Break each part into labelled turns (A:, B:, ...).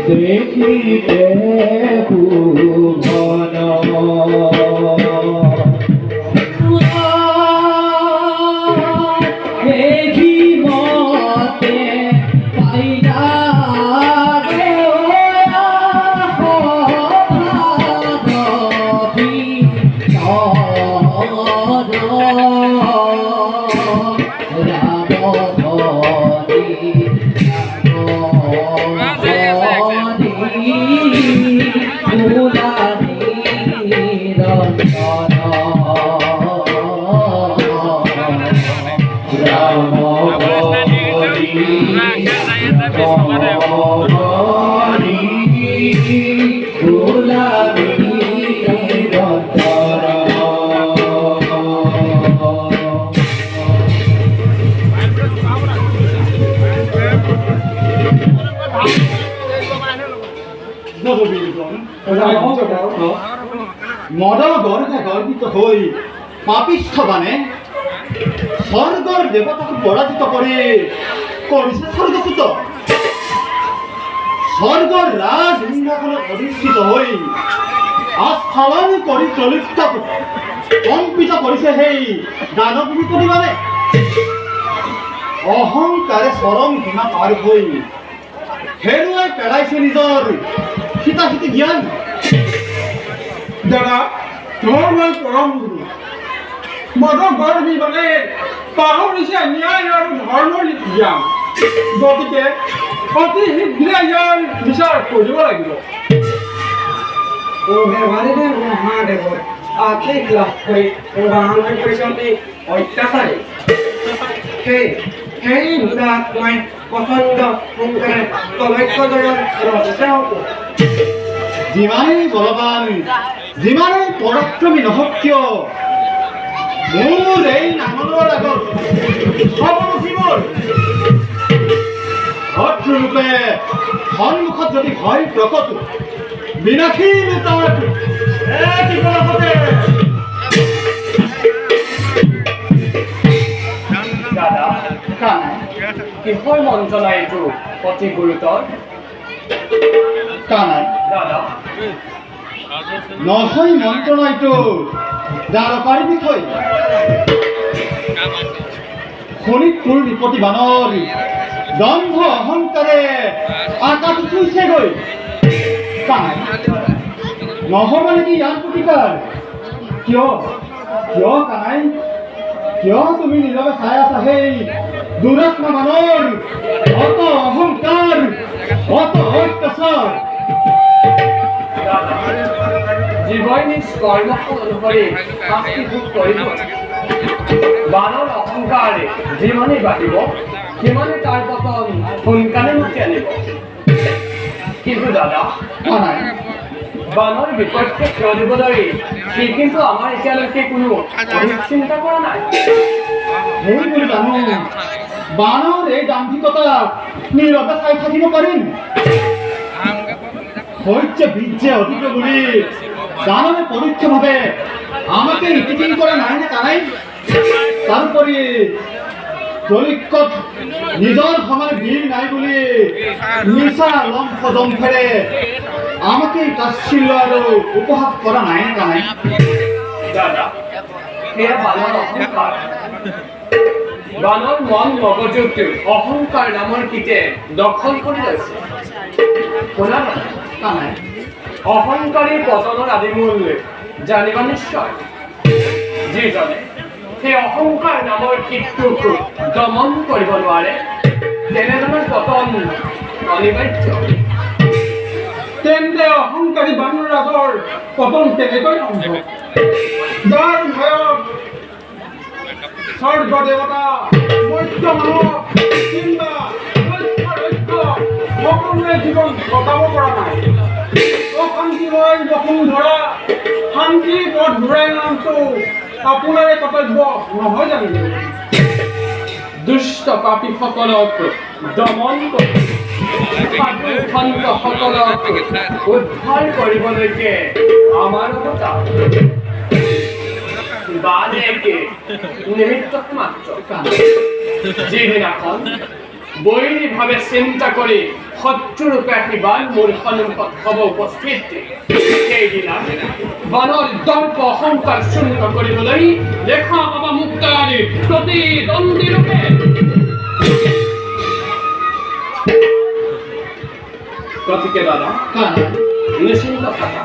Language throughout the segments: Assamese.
A: দেখিতে ভুবন দেখি মতে পাইনা মদৰ গৰ্ভে গৰ্বিত হৈ পাপিষ্ঠ বানে স্বৰ্গৰ দেৱতাক পৰাজিত কৰি কৰিছে স্বৰ্গচ্যুত। স্বৰ্গৰ ৰাজ সিংহাসনত অধিষ্ঠিত হৈ আস্ফালন কৰি চলিত কম্পিত কৰিছে সেই দানৱ বিপদী মানে অহংকাৰে চৰম সীমা পাৰ হৈ হেৰুৱাই পেলাইছে নিজৰ হিতাহিতি জ্ঞান।
B: দাদা ধৰ্মৰ পৰম গুৰু মদৰ গৰ্বী মানে পাহৰিছে ন্যায় আৰু ধৰ্মৰ জ্ঞান। গতিকে অতি শীঘ্ৰে ইয়াৰ বিচাৰ কৰিব লাগিব।
C: ব্যৱহাৰিৰে মহাদেৱৰ আৰ্থিক লাভ কৰি প্ৰদান কৰিছে অত্যাচাৰী সেই মই পচন্দ সোনকালে তলক্ষজয়ৰ ৰচনা হ'ব।
A: যিমানেই বলৱান যিমানেই পৰাক্ৰমী নহওক কিয় মোৰ এই নাঙলৰ আগত সৰ্বমুখীবোৰ শত্ৰুৰূপে সন্মুখত যদি ভয় প্ৰকট বিনাশী তাৰ জীৱনতে
D: দাদা কিহৰ মন্ত্ৰণা এইটো অতি গুৰুতৰ?
A: কানাই
D: দাদা
A: নহয় মন্ত্ৰণা এইটো যাৰ পাৰিবি থৈ শোণিতপুৰ বিপত্তি বানৰ দম্ভ অহংকাৰে আকাশ চুইছেগৈ। কানাই নহ'ব নেকি ইয়াৰ প্ৰতিকাৰ? কিয় কিয় কানাই কিয় তুমি নিজকে চাই আছা সেই দুৰাত্মা মানৰ অত অহংকাৰ অত অত্যাচাৰ?
D: জীৱই নিজ কৰ্মফল অনুসৰি শাস্তি ভোগ কৰিব। বানৰ অহংকাৰে যিমানেই বাঢ়িব সিমানে তাৰ পতন সোনকালে মুক্তি আনিব। কিন্তু দাদা
A: কানাই
D: বানৰ বিপক্ষে থিয় দিবলৈ সি কিন্তু আমাৰ এতিয়ালৈকে কোনো অধিক চিন্তা কৰা নাই।
A: সেইবোৰ জানো বানৰ এই দাম্ভিকতা নীৰৱে চাই থাকিব পাৰিম? শৌৰ্য বীৰ্যে অধিক বুলি দানৱে পৰোক্ষভাৱে আমাকে ইতিকিং কৰা নাই নে কানাই? তাৰোপৰি জলিকত নিজৰ সমান বীৰ নাই বুলি নিচা লম্ফ জম্ফেৰে আমাকে তাচ্ছিল্য আৰু উপহাস কৰা নাই নে কানাই?
D: দাদা সেয়া বানৰ অহংকাৰ। বানৰ মন মগজুটো অহংকাৰ নামৰ কীটে দখল কৰি লৈছে। শুনা
A: কানাই
D: অহংকাৰী পতনৰ আদিমূল জানিবা নিশ্চয়। যিজনে সেই অহংকাৰ নামৰ কীটটোক দমন কৰিব নোৱাৰে তেনেজনৰ পতন অনিবাৰ্য।
B: তেন্তে অহংকাৰী বানৰ ৰাজৰ পতন কেনেকৈ সম্ভৱ? যাৰ ভয়ত স্বৰ্গ দেৱতা মধ্য মানৱ কিম্বা সকলোৱে জীৱন কটাব পৰা নাই। অশান্তিময় বসুন্ধৰা শান্তিৰ পথ ঘূৰাই নামটো আপোনাৰে কৰ্তব্য নহয় জানো?
D: দুষ্ট পাপীসকলক দমন কৰি সাধু সন্তসকলক উদ্ধাৰ কৰিবলৈকে আমাৰ অৱতাৰ বাদেকে নিমিত্ত মাত্ৰ যিদিনাখন বৈৰীভাৱে চিন্তা কৰি শত্ৰুৰূপে আহিবান মোৰ সন্মুখত হ'ব উপস্থিত সেইদিনা বানৰ দৰ্প অহংকাৰ শূন্য কৰিবলৈ দেখা পাবা মুক্তাৰী প্ৰতিদ্বন্দ্বীৰূপে গতিকে দাদা নিশ্চিন্ত থাকা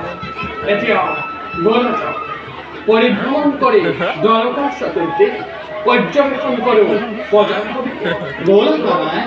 D: এতিয়া গ'ল যাওক পৰিভ্ৰমণ কৰি দ্বাৰকাৰ চতুৰ্দিশ পৰ্যবেক্ষণ কৰোঁ
A: বলুন বাবাই